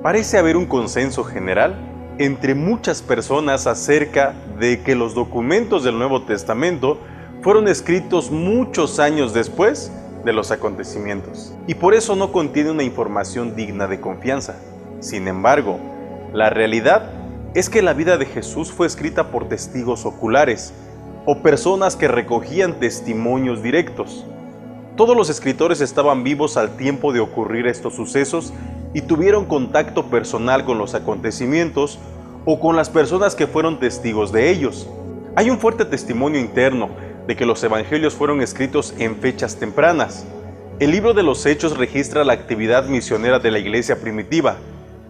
Parece haber un consenso general entre muchas personas acerca de que los documentos del Nuevo Testamento fueron escritos muchos años después de los acontecimientos, y por eso no contiene una información digna de confianza. Sin embargo, la realidad es que la vida de Jesús fue escrita por testigos oculares o personas que recogían testimonios directos. Todos los escritores estaban vivos al tiempo de ocurrir estos sucesos y tuvieron contacto personal con los acontecimientos o con las personas que fueron testigos de ellos. Hay un fuerte testimonio interno de que los evangelios fueron escritos en fechas tempranas. El libro de los Hechos registra la actividad misionera de la iglesia primitiva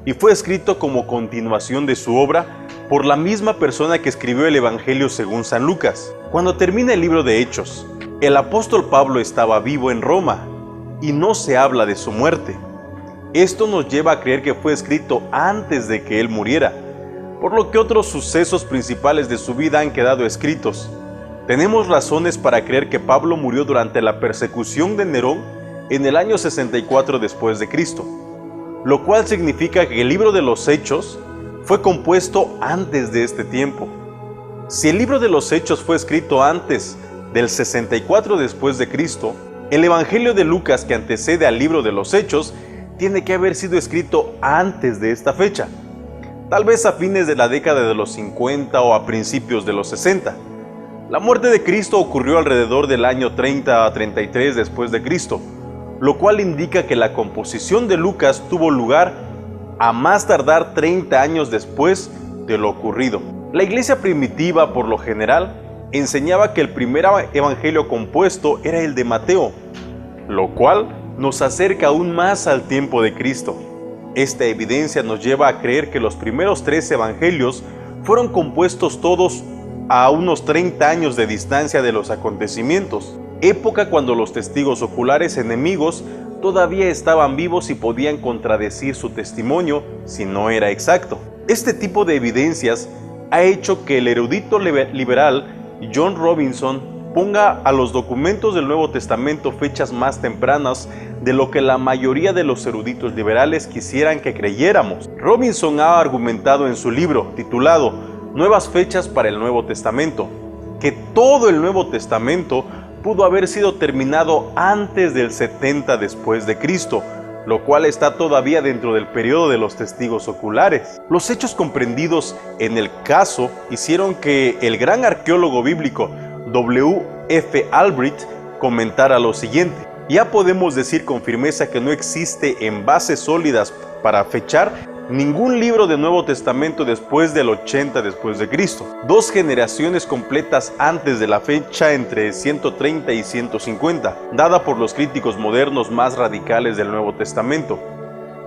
y fue escrito como continuación de su obra por la misma persona que escribió el Evangelio según San Lucas. Cuando termina el libro de Hechos, el apóstol Pablo estaba vivo en Roma y no se habla de su muerte. Esto nos lleva a creer que fue escrito antes de que él muriera, por lo que otros sucesos principales de su vida han quedado escritos. Tenemos razones para creer que Pablo murió durante la persecución de Nerón en el año 64 después de Cristo, lo cual significa que el libro de los Hechos fue compuesto antes de este tiempo. Si el libro de los Hechos fue escrito antes del 64 después de Cristo, el Evangelio de Lucas, que antecede al libro de los Hechos, tiene que haber sido escrito antes de esta fecha, tal vez a fines de la década de los 50 o a principios de los 60. La muerte de Cristo ocurrió alrededor del año 30 a 33 después de Cristo, lo cual indica que la composición de Lucas tuvo lugar a más tardar 30 años después de lo ocurrido. La iglesia primitiva, por lo general, enseñaba que el primer evangelio compuesto era el de Mateo, lo cual nos acerca aún más al tiempo de Cristo. Esta evidencia nos lleva a creer que los primeros 3 evangelios fueron compuestos todos a unos 30 años de distancia de los acontecimientos, época cuando los testigos oculares enemigos todavía estaban vivos y podían contradecir su testimonio si no era exacto. Este tipo de evidencias ha hecho que el erudito liberal John Robinson ponga a los documentos del Nuevo Testamento fechas más tempranas de lo que la mayoría de los eruditos liberales quisieran que creyéramos. Robinson ha argumentado en su libro, titulado Nuevas fechas para el Nuevo Testamento, que todo el Nuevo Testamento pudo haber sido terminado antes del 70 después de Cristo, lo cual está todavía dentro del periodo de los testigos oculares. Los hechos comprendidos en el caso hicieron que el gran arqueólogo bíblico W. F. Albright comentara lo siguiente: ya podemos decir con firmeza que no existe en bases sólidas para fechar ningún libro del Nuevo Testamento después del 80 después de Cristo, 2 generaciones completas antes de la fecha entre 130 y 150, dada por los críticos modernos más radicales del Nuevo Testamento.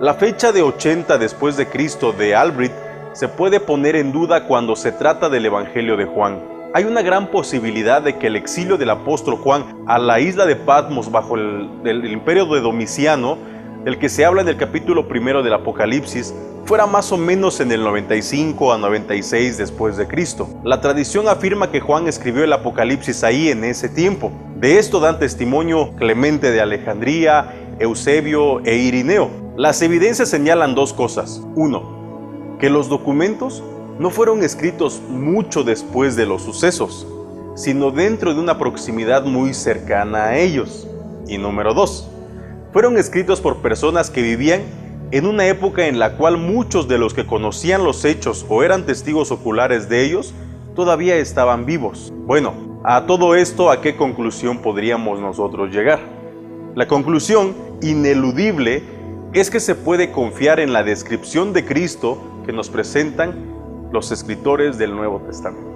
La fecha de 80 después de Cristo de Albright se puede poner en duda cuando se trata del Evangelio de Juan. Hay una gran posibilidad de que el exilio del apóstol Juan a la isla de Patmos bajo el imperio de Domiciano, del que se habla en el capítulo 1 del Apocalipsis, fuera más o menos en el 95 a 96 después de Cristo. La tradición afirma que Juan escribió el Apocalipsis ahí en ese tiempo. De esto dan testimonio Clemente de Alejandría, Eusebio e Irineo. Las evidencias señalan 2 cosas. 1. Que los documentos no fueron escritos mucho después de los sucesos, sino dentro de una proximidad muy cercana a ellos. Y número 2. Fueron escritos por personas que vivían en una época en la cual muchos de los que conocían los hechos o eran testigos oculares de ellos todavía estaban vivos. Bueno, a todo esto, ¿a qué conclusión podríamos nosotros llegar? La conclusión ineludible es que se puede confiar en la descripción de Cristo que nos presentan los escritores del Nuevo Testamento.